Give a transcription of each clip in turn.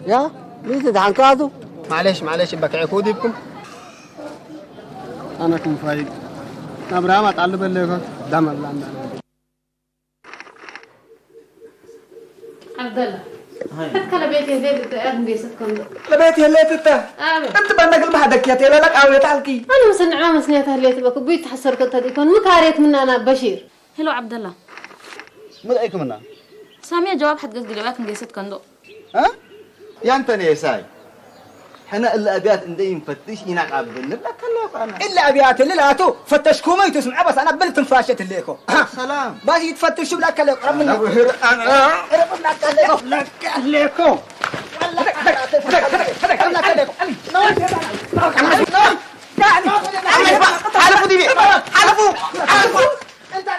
يا ليه تدعن كادو؟ معلش بكعي كودي بكم. أنا كم فايق. أبراهيم أتعلم اللي دام الله عندنا. عبد الله تذكر بيتي هذيك أدم جيستكم لبيتي اللي تتا أنت بأنك المحدك يا تيلا لك أو يتعلقي أنا مسنعة مسنيتها اللي تبقى بيت حسر كنت هذيكون مكاريت من أنا بشير. هلو عبد الله ما رأيكم منا؟ سامية جواب حد قصدي لباكن جيستكم دو. ها؟ يا أنتني يا ساي. حنا إلا أبيات إندي مفتش يناق عبدنا لا كلا أنا إلا أبيات اللي لاتو فتشكوا ما يتسمع بس أنا بنت فاشت الليكو سلام باش يتفتشوا لك اللي قرب منك أنا لك الليكو حلفوا دي حلفوا انت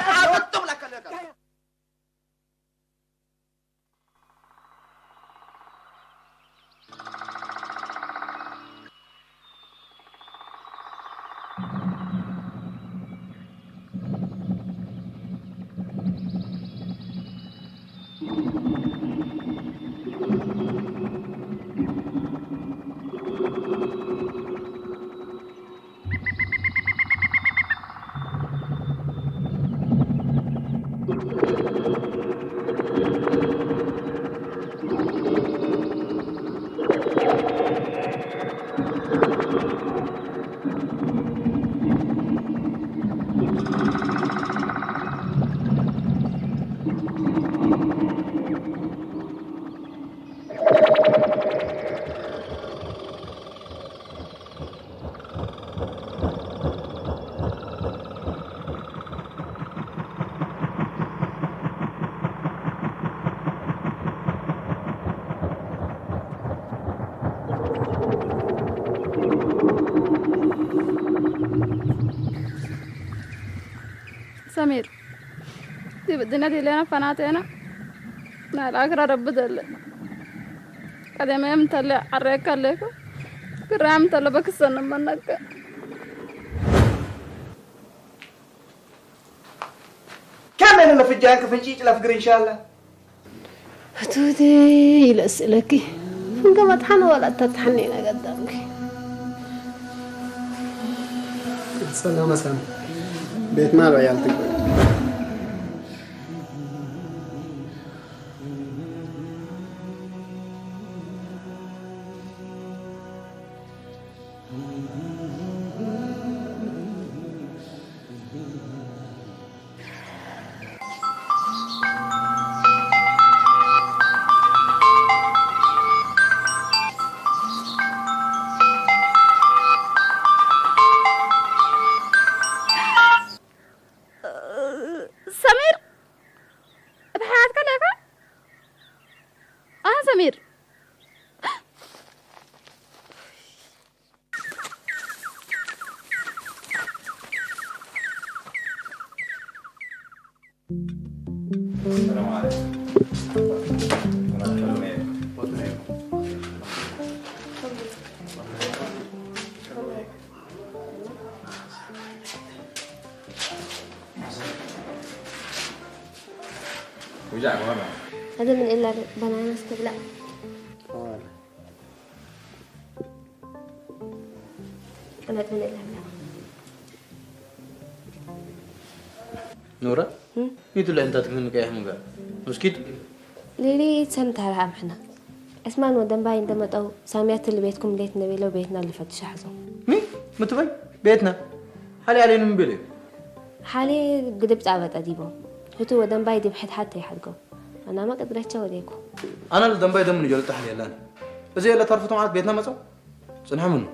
سمير دي بدنا دي لنا فناتنا لا أقرأ رب دل كذا ما يمتلع عريك عليكم كرام تلبك السنة منك كم من اللي في الجانك في الجيج لا فقر إن شاء الله هتودي لأسئلك إنك تحن ولا تتحنين قدامك. السلام مثلا بيت مال وعيالتك. سمير بحياتك لك سمير السلام عليكم. وجعك ولا؟ هذا من إلا بنانا استبلا. أنا من إلا بلا. نورة؟ ميتو اللي أنت تكون كأيه مجا. مسكيت؟ ليلي سنت على عمحنا. اسمان ودن باي عندما تأو ساميات اللي بيتكم ليت نبيله وبيتنا اللي فتش حزو. مين؟ متبي؟ بيتنا. حالي علينا من بلي. حالي قدبت عبد أديبه. هتو ودن باي دي بحد حتى يحلقه. أنا ما قدرت أشوف ذيكو. أنا اللي دنباي دم من جلت حالي الآن. إذا يلا تعرفتوا معك بيتنا مسوا؟ سنها منه.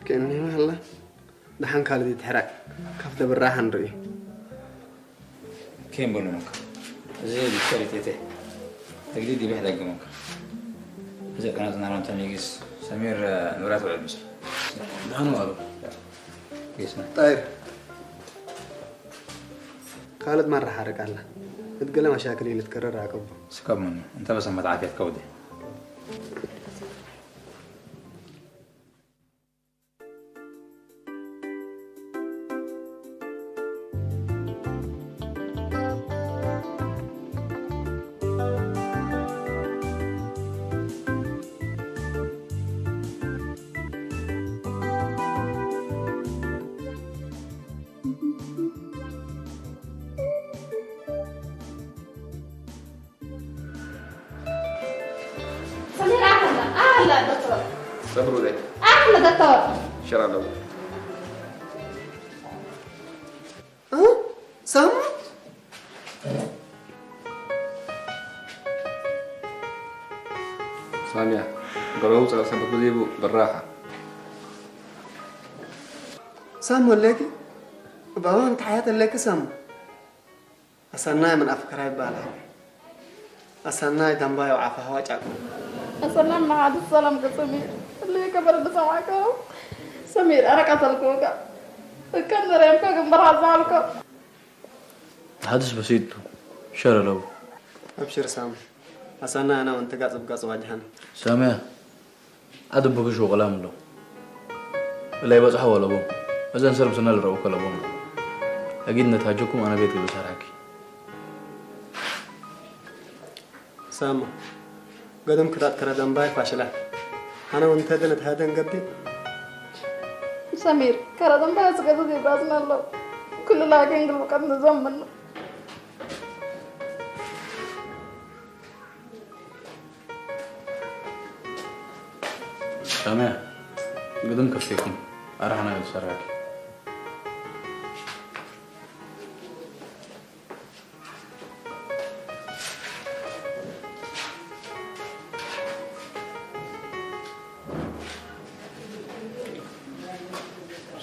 كأني ما هلا دحين كالدي تحرك كفت بالراحة نري. كم بنوك؟ زي الكاري تيته. تجديدي بهذا الجموك. إذا كانت نارون تنيجس سمير نورات وعبس. نحن قالوا. كيسنا. طيب. خالد مرة حرك الله. تقول مشاكل اللي تكرر عقب. سكب منه. أنت بس ما تعافيت كودي. صبروا ده أحلى دكتور شرع له سام سامية قالوا صار سبب ديبو بالراحة سام ولاكي بابا انت حياتي لك سام أصلنا من أفكار بالها أصلنا دمباي وعفها واجعك أصلا ما عاد السلام كسمير اللي كبر بسمعك سمير أنا قتلكوك كان ريمك مرة زعلك حدث بسيط شر له أبشر سام أصلنا أنا وأنت قاعد واجهنا سامع أدب شو غلام له لا يبغى صحوا ولا بوم إذا نسلم سنة للرؤوك ولا بوم أكيد نتهاجكم أنا بيتي بسرعكي سام قدم كرات كرا دمباي فاشلة أنا وأنت هذا نقبل سمير كردم بس كذا دي براسنا الله كل لاقين قلبك نظام منه سامع قدم كفيكم أروح أنا بسرعكي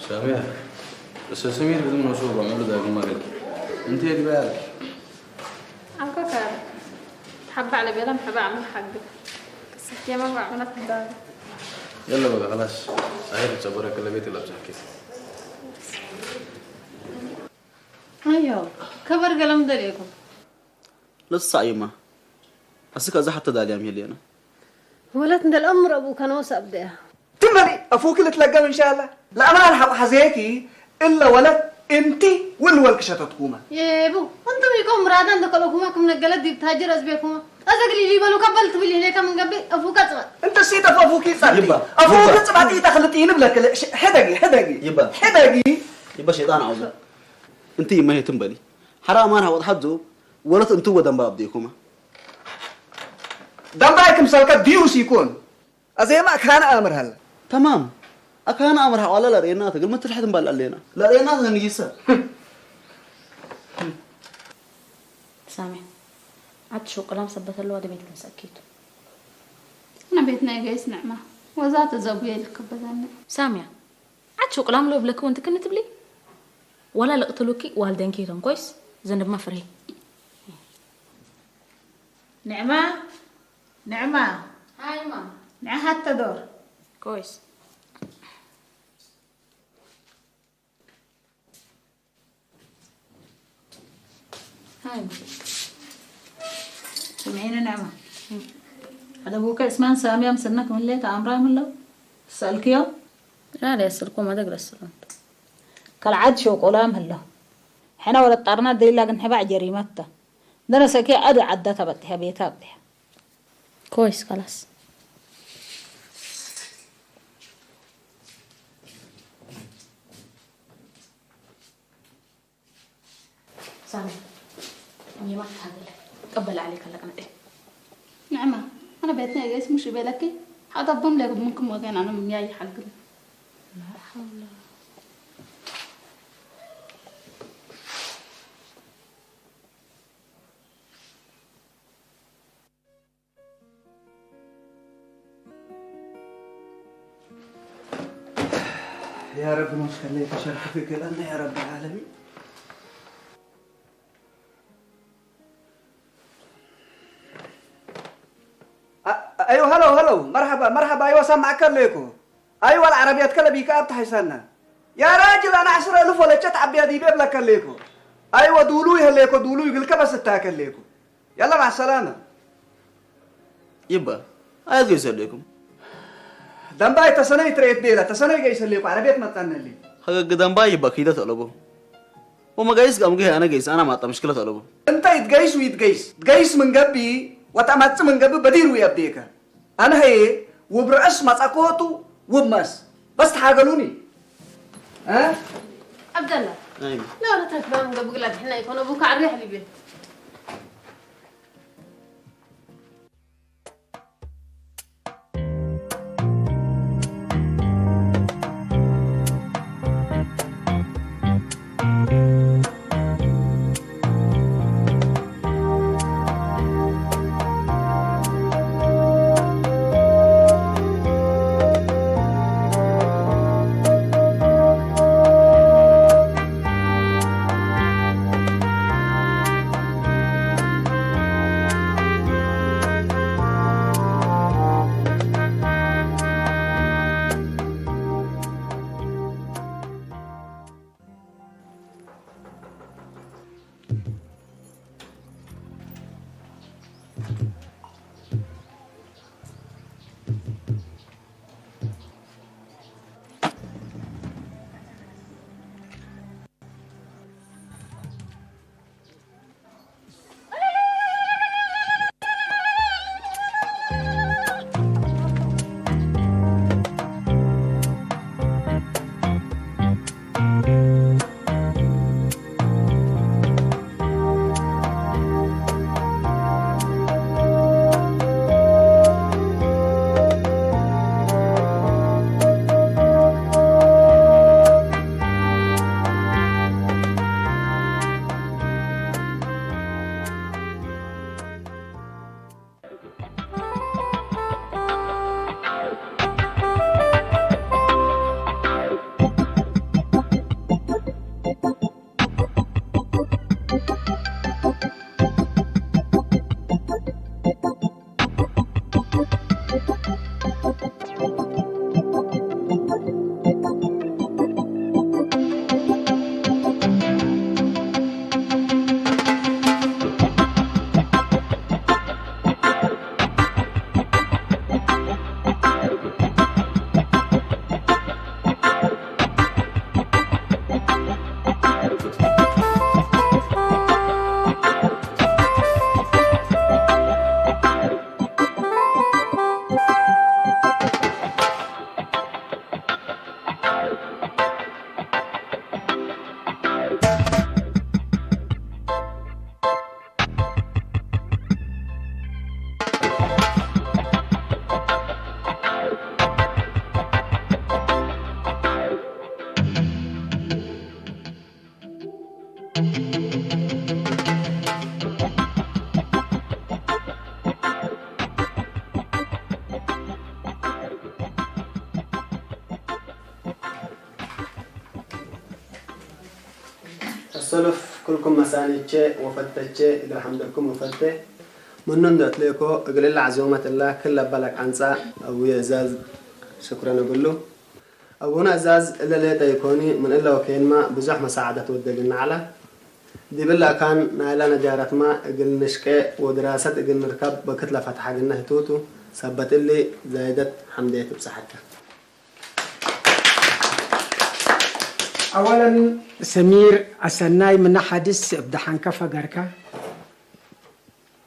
سامع بس سمير بدون وصول بعمل له دايما ما قلت انت يا بالك عم كار حب على بيلم حب اعمل حقك بس يا ما بعملها في الدار يلا بقى خلاص اهي تصبرك كل بيتي لا بتحكي ايوه كبر قلم دليكم لسه عيمة أسيك أزح حتى دالي أمي أنا ولد الأمر أبوك أنا وسأبدأ تملي أفوك اللي تلقاه إن شاء الله لا أنا ألحق حزيكي إلا ولد أنتي والولك شتتكوما يا أبو أنتم يكون مراد عندك لكم من الجلد دي بتهاجر أزبيكم أزقلي لي بلو قبلت بلي هيك من قبل أفوك أصلا أنت سيد أفوكي صدق أفوك صبعتي تخلطين بلك حدقي يبا حدقي يبا شيطان عوض أنتي ما هي تنبلي حرام أنا وضح حدو ولد أنتو ودم باب ديكوما دمبايكم سالك ديوس يكون أزي ما كان أمر هلا تمام أكان أمرها ولا لا رينا تقول ما تلحد نبال علينا لا رينا نجيسة سامع عاد شو كلام ثبت له هذا بيت مسكيته أنا بيتنا جايس نعمة وزات زوجي لك بدنا سامع عاد شو كلام له بلك وانت كنت بلي ولا لقتلوكي والدينكي كان كويس زنب ما فري نعمة هاي ما نعم حتى دور كويس هاي سمعينا نعمة هذا أبوك اسمان سامي أمسنك من ليه تأمرها من له سألك يوم لا يسلكوا ما تقدر السلام كالعاد شو قلام هلا حنا ولا طرنا دليل لكن هبع جريمته ده أنا سكي أدو عدتها بتها بيتها بتها كويس خلاص سامي أمي ما تهدل قبل عليك هلا كانت إيه نعمة أنا بيتنا جايس مش بالكي هذا ضم لك ممكن وكان أنا من ياي حق لا حول يا رب مش خليك أشارك فيك لأن يا رب العالمين أيوه هلو مرحبا أيوه سامعك ليكو أيوه العربية تكلبيك أبتحي سنة يا راجل أنا 10,000 ولا تتعب يا دي بيبلك ليكو أيوه دولوي هليكو دولوي قلك بس التاكل ليكو يلا مع السلامة يبا أيضا يسليكم دمباي تسنى تريد بيلا تسنى جاي يسليكو عربية ما تنن لي هذا قدام باي يبا كيدا طلبه وما جايس قام جه أنا جايس أنا ما أطلع مشكلة طلبه أنت يتجايس ويتجايس تجايس من قبي وتمت من قبي بدير ويبديك أنا هي وبرأس ما تقوتو وبمس بس تحاجلوني ها عبد الله أيوة لا تكبر من قبل لا إحنا يكون أبوك عريح لي بيه السلف كلكم مسانيتشي وفتتشي إذا حمدكم وفتة منن دوت ليكو أقول الله عزومة الله كل بالك عنصا أو يزاز شكرا نقول له أبونا أزاز إلا ليتا يكوني من إلا وكين ما بزح مساعدة ودلنا على دي بالله كان نايلانا جارت ما أقول نشكي ودراسة أقول نركب بكتلة فتحة قلنا هتوتو ثبت اللي زايدت حمدية بصحتها. أولا سمير أسناي من حدث بدحن كفا قركا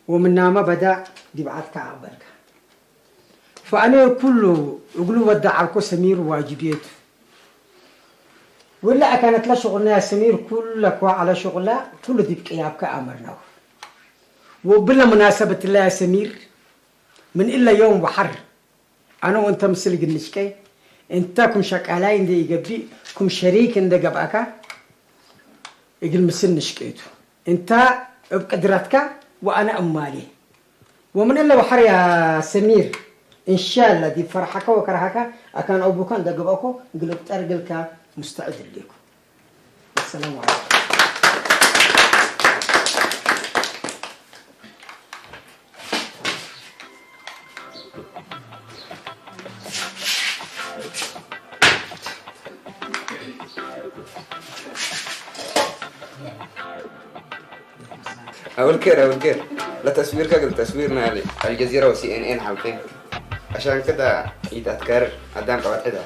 ومن ما بدأ دي بعدك عبرك فأنا كله يقولوا ودعكوا سمير واجبيته ولا كانت لا شغلنا سمير كلك وعلى شغله كل دي بقيابك أمرنا وبلا مناسبة الله يا سمير من إلا يوم بحر أنا وأنت مسلق النشكي انت كم شكالاين دي قبلي كم شريك عند قبعك يقول مسن نشكيته انت بقدرتك وانا امالي ومن الا بحر يا سمير ان شاء الله دي فرحك وكرهك اكان ابوك عند قبعكو قلت ارجلك مستعد لكم. السلام عليكم. أقول كير لا تصوير كقل تصويرنا على الجزيرة وCNN حالتين عشان كده يتذكر قدام قواعد حدا.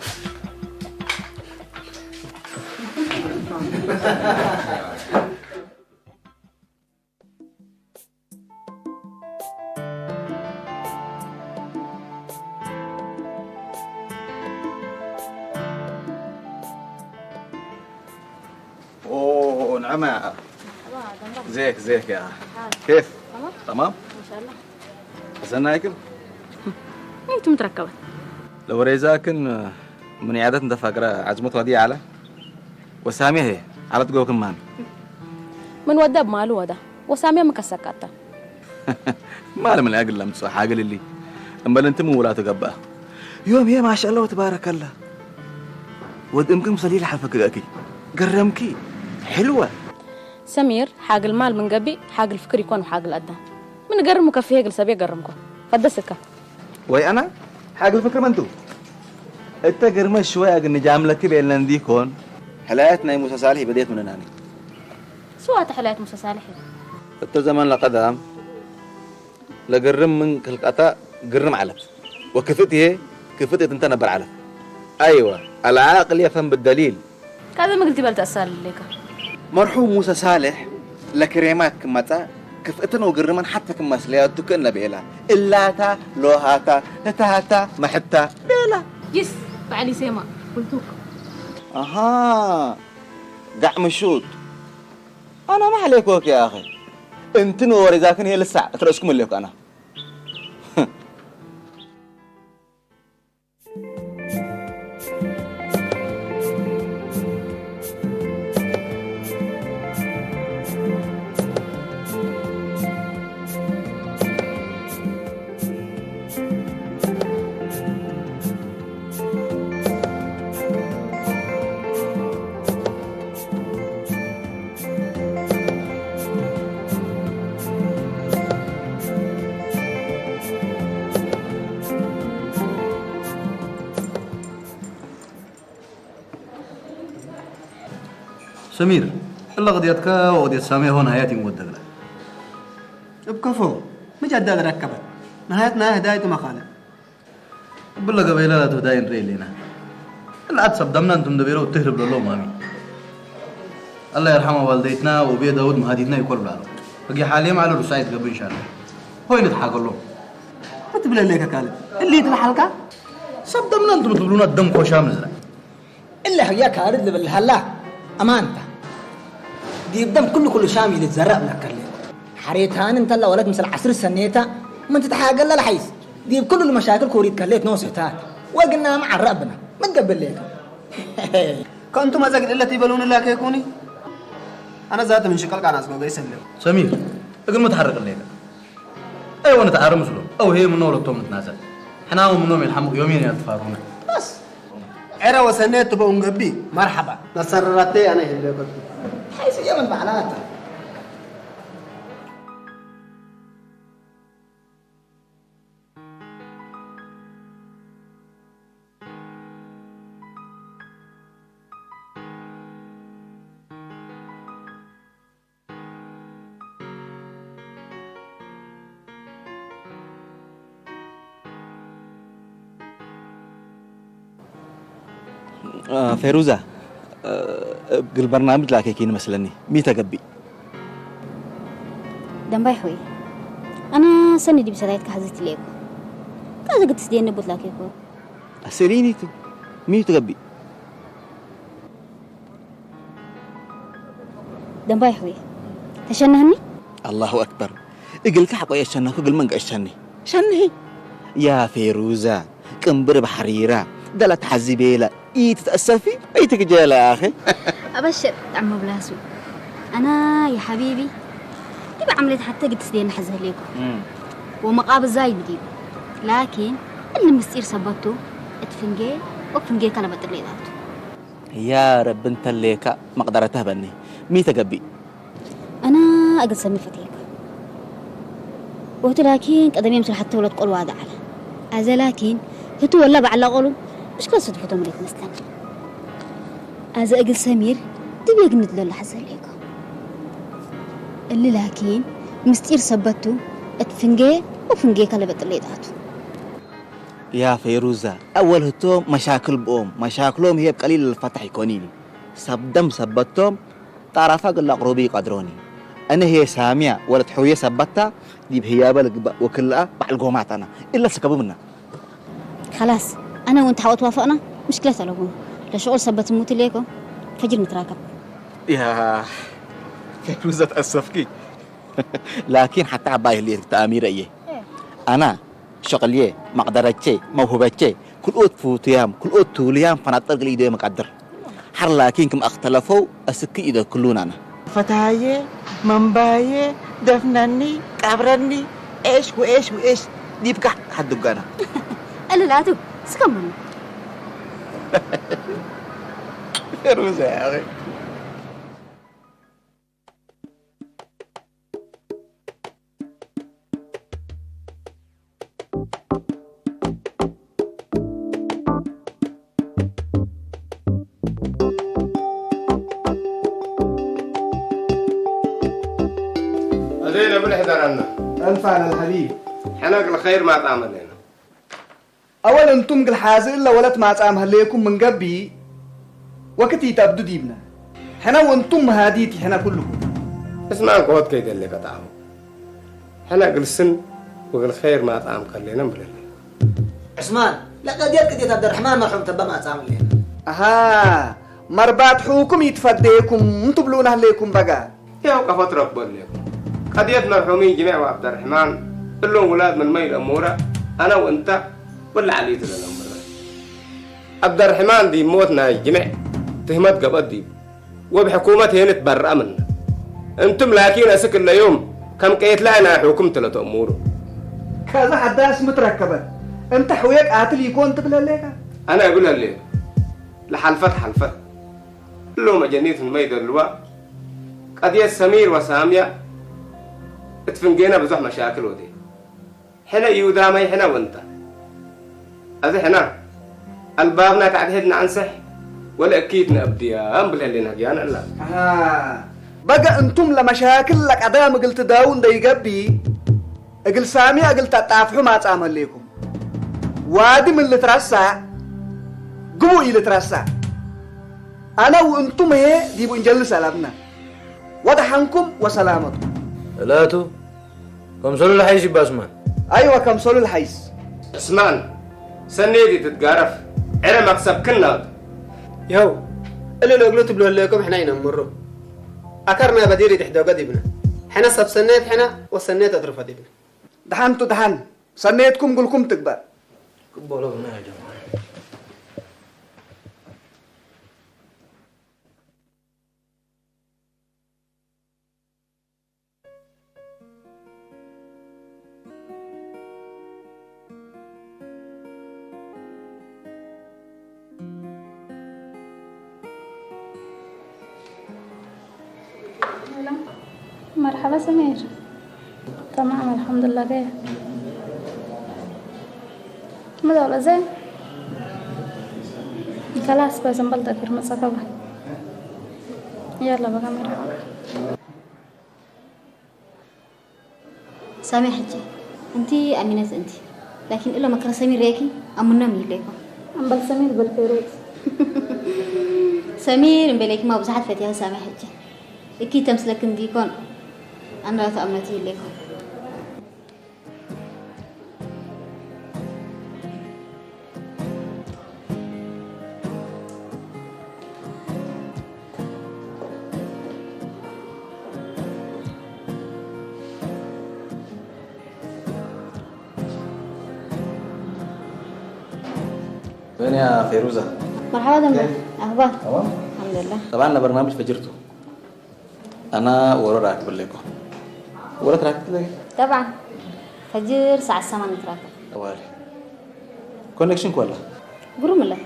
اوه نعمة زيك يا كيف؟ تمام؟ ما شاء الله. حسنا ناكل؟ انتم متركبة. لو ريزاكن من عادة انت فاكرة عزمت ودي على وسامية هي على تقول كمان من ودب مالو ودا وسامية مكسكاتا. ما من أقل لمسة حاجة للي أما أنت مو ولا تقبأ يوم هي ما شاء الله وتبارك الله ود يمكن صليل حفك أكيد قرمكي حلوة. سمير حاج المال من قبي حاج الفكر يكون حاج الأدنى من قرمك فيه قل سبي قرمكم فدسك وي أنا حاج الفكر من تو أنت قرمة شوية قلنا جاملك بين لندي كون حلقتنا موسى صالح بديت من ناني سوات حلقات موسى صالح أنت زمان لقدام لقرم من كالقطع قرم علب وكفتي أنت نبر علب. أيوة العاقل يفهم بالدليل. كذا ما قلتي بالتأسال لك مرحوم موسى صالح لكريمات كمتا كفتنا وقرمان حتى كمسليات تكن بيلا إلا تا لوهاتا تتاتا محتا بيلا يس فعلي سيما قلتوك أها قع مشوت أنا ما عليكوك يا أخي انت نوري ذاكن هي لسه أترأسكم الليك أنا سمير إلا قضيتك وقضيت سامية هون حياتي مودة لك بكفو مجد هذا ركبت نهايتنا هداية مخالف بالله قبيلة لا تهداين ريلينا العد صدمنا أنتم دبيروا وتهرب لله مامي الله يرحمه والديتنا وبي داود مهاديتنا يقول له بقي حاليا على الرسايد قبل إن شاء الله هو ينضحك له ما تبلا ليك كالب اللي تلحلك صدمنا أنتم تقولون الدم كوشام نزل إلا هي كارد بالهلا أمانته دي بدم كل شام يتزرع لك اللي حريتان انت لا ولد مثل عصر السنيته ما تتحاجل لا حيس دي كل المشاكل كوريت كليت نوسيتات وقلنا مع ربنا ما تقبل ليك كنتم ازق الا تيبلون الله كيكوني انا ذات من شكل كان اسمه بيسلم سمير اقل ما تحرك الليلة ايوه نتعارى مسلم او هي من نور التوم نتنازل احنا هم منهم يلحموا يومين يتفارونا بس عرا وسنيت تبقى نقبي مرحبا نسررتي انا اللي كنت حيث يمن معناتها فيروزة البرنامج لك كين مثلني ميتا قبي دنباي خوي أنا سنة دي بسدايت كحزت ليكو كذا قد تسدين نبوت لكيكو أسريني تو ميتا قبي دنباي خوي تشنهني الله أكبر إقل كحق يا شنك إقل منك أشني شنهي يا فيروزة كمبر بحريرة دلت حزبيلة إيه تتأسفي أي تكجالة يا أخي أبشر عمو بلاسو أنا يا حبيبي تبع عملت حتى قد تسدين حزه ليكو ومقابل زايد بديب لكن اللي مستير سبطو اتفنجي وفنجي كلمة الرياضات يا رب انت الليكا مقدرتها بني ميتا قبي أنا أقل سمي فتيك وقت لكن قدم يمسل حتى ولد قول وادع على أزا لكن هتو ولا بعلا قولو مش كلا صدفة تمريك مستنى أزا أقل سمير تبي أقل ندلو لحزة ليكو اللي لكن مستير سبتو اتفنجي وفنجي كلمة الرياضات يا فيروزة أول هتوم مشاكل بأم مشاكلهم هي بقليل الفتح يكونيني سبدم سبتهم تعرفها قل أقربي قدروني أنا هي سامية ولا تحوية سبتها دي بهيابة وكلها بعلقومات أنا إلا سكبوا منا خلاص أنا وأنت حاول توافقنا مشكلة تلقون لشغل سبت الموت ليكو فجر نتراكب يا فيروزة تأسفكي لكن حتى عبايه اللي تأمير إيه أنا شغليه مقدرتي موهبتي كل أوت فوتيام كل أوت توليام فنطلق لي ده مقدر حر لكن كم اختلفوا أسكي إذا كلنا أنا فتاية منباية دفنني كبرني إيش وإيش وإيش دي بقى حد بقانا ألا لا تو سكمل فيروزة يا أخي زين بالحذر عنا ألف على الحبيب حناك الخير ما تعمل لنا أول أنتم قل حازر إلا ولت ما تعمل ليكم من قبي وقت يتبدو ديبنا حنا وانتم هاديتي حنا كلكم اسمع قوت كيد اللي قطعه حنا قل سن وقل خير ما تعمل لنا بلله عثمان لا قد يركض عبد الرحمن مرحوم تبا ما تعمل لنا أها مربات حوكم يتفديكم انتم بلونه ليكم بقى يا وقفت رب لكم قد يدنا مرحومين جميع وعبد الرحمن كلهم ولاد من ميل أمورة أنا وأنت ولا عليت الأمر عبد الرحمن دي موتنا جميع تهمت قبض دي وبحكومة هنا تبرأ منا أنتم لكن أسكن اليوم كم كيت لنا حكم ثلاث أمور كذا حداس متركبة أنت حويك قاتل يكون تبلا ليك أنا أقولها ليه لحلفت حلفت كلهم جنيت من ميد اللواء قد سمير وسامية اتفنجينا بزح مشاكل ودي حنا يودامي حنا وانت هذا حنا البابنا تعهدنا عن صح ولا اكيد نبديا ام باللي نهجيان لا بقى انتم لمشاكل لك ادام قلت داون ده يقبي اقل سامي اقل تطافحوا ما تعمل لكم وادي من اللي ترسع قوي اللي ترسع انا وانتم هي ديبو نجل سلامنا ودحنكم وسلامتكم ثلاثة كم صلوا الحيس باسمان ايوه كم صلوا الحيس اسمان سنيدي تتقارف عرا مكسب كنا يو اللي لو قلت بلو لكم احنا ينمروا اكرنا بديري تحدى قدبنا حنا سب سنيت حنا وسنيت اطرف دبنا دحنتو دحن سنيتكم قلكم تكبر كبولوا يا جماعه مرحبا سمير. تمام الحمد لله. كيف ماذا ولا زين؟ خلاص بس نبلدك في المسافة. يلا بقى مرحبا. سامي حجة انتي أمينة انتي، لكن إلا مكر سمير ريكي أمنا ميليكم. أمبل سمير بالفيروز. سمير مبليك ما بزحت فتيها سامي حجة. إكيد تمسلك نديكون أنا تأمنتي لكم. وين يا فيروزة؟ مرحبا دمبل. أخبار؟ تمام الحمد لله. طبعا برنامج فجرته أنا ورا راكب لكم. ولا تراكب لي؟ طبعا فجر ساعة 8 نتراكب. توالي كونكشن ولا؟ قروم الله.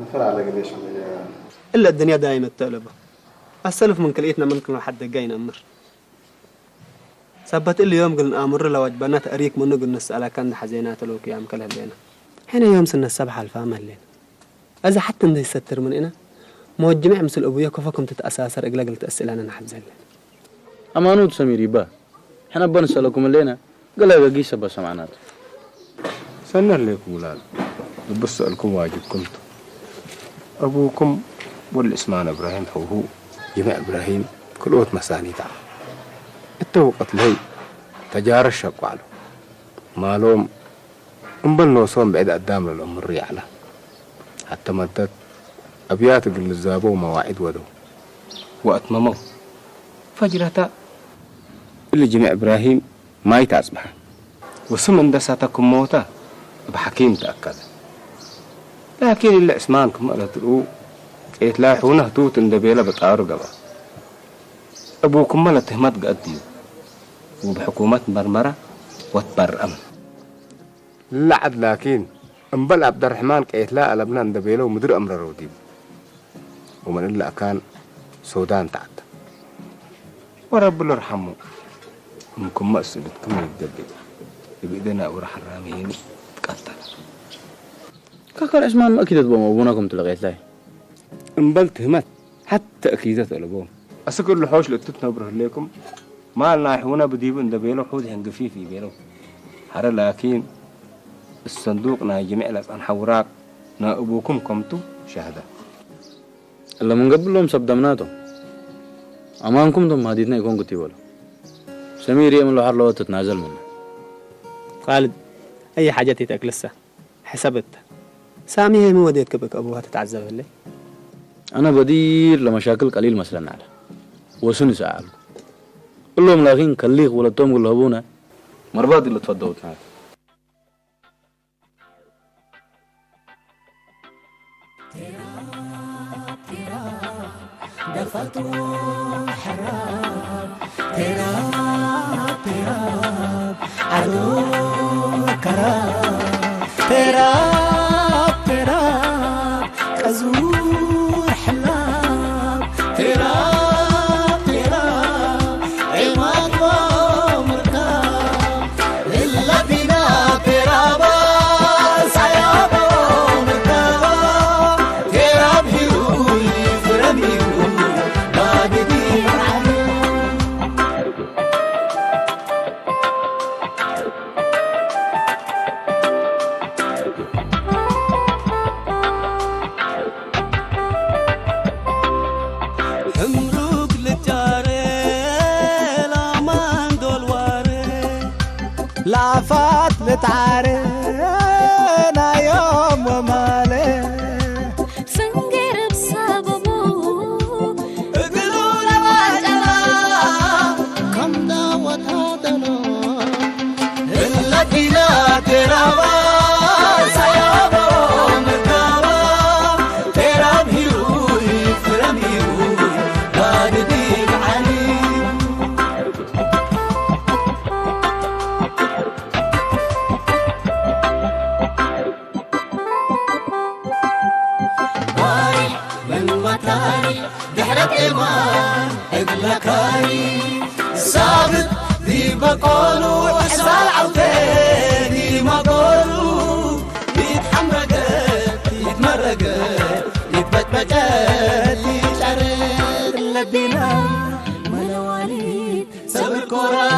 نفر على قديش إلا الدنيا دايما التقلبة. السلف من كليتنا منكم لحد جاينا أمر. ثبت اللي يوم قلنا أمر لو أجبنات أريك منو قلنا نسألها كان حزينات لو كيام كلها لنا. حين يوم سنة السبعة الفامة لنا. إذا حتى ندي ستر من هنا مو الجميع مثل أبويا كفاكم تتأساسر إقلا قلت أسئلة أنا حبزل. أمانود سميري با. إحنا بنسألكم اللينا قال لي قيسة بس معناته. سنر لكم ولاد. بسألكم واجب كنت. أبوكم والإسمان إبراهيم هو جماع إبراهيم كل وقت مساني تعال. التوقت لهي تجار الشق على مالهم انبلنو صوم بعد قدام الأمر ريعله حتى مدت أبيات قل الزابو مواعيد ودو وأتمموا فجرتا اللي جماع إبراهيم ما يتعصبها وسمن دساتكم موتا بحكيم تأكد لكن إلا إسمانكم ألا تلقوا يتلاحونه توت اندبيلا بتعارو قبا أبوكم ملا تهمت قديو وبحكومات مرمرة وتبر أمن لعد لكن انبل عبد الرحمن كيتلا لبنان اندبيلا ومدير أمر روديب ومن إلا كان سودان تعد ورب الله يرحمه منكم مأسلتكم يتدبي بإذن أورح الرامين تقتل كاكر اسمان ما أكيد تبغوا أبوناكم تلقيت لاي انبل تهمت حتى أكيدات ألبوم أسكر الحوش لأتتنا بره لكم ما لنا يحونا بديب اندبيلو حود هنقفي في بيلو حرا لكن الصندوق نا جميع لأسان حوراك نا أبوكم قمتو شهادة اللي من قبل لهم سبدمناتو أمانكم دم هاديتنا يكون قتي ولا سمير يعمل له حر تتنازل منه خالد أي حاجة تتأكل لسه حسبت سامي هي مو وديت كبك أبوها تتعذب اللي أنا بدير لمشاكل قليل مثلا على وسني سأل قل لهم لاغين كليغ ولا توم قل أبونا مرباط اللي تفضلوا معك دفتو حرام تراب عدو كرام تراب كزور حلام تراب عماد ومركاب إلا بنا ترابا سيابا ومركاب تراب هيولي فرمي لافات لتعارينا يوم ومالي فنقر بسببه قلونا واجلا كم دعوت هادنا إلا بنا ترابا سيابا ومركابا تراب هيروي فرميروي باددين علي كاني ثابت دي بقولو حسال عوتي ما قولو يتحمرقت يتمرقت يتبتبتت يتعرض للدينا منواليد سبر كورا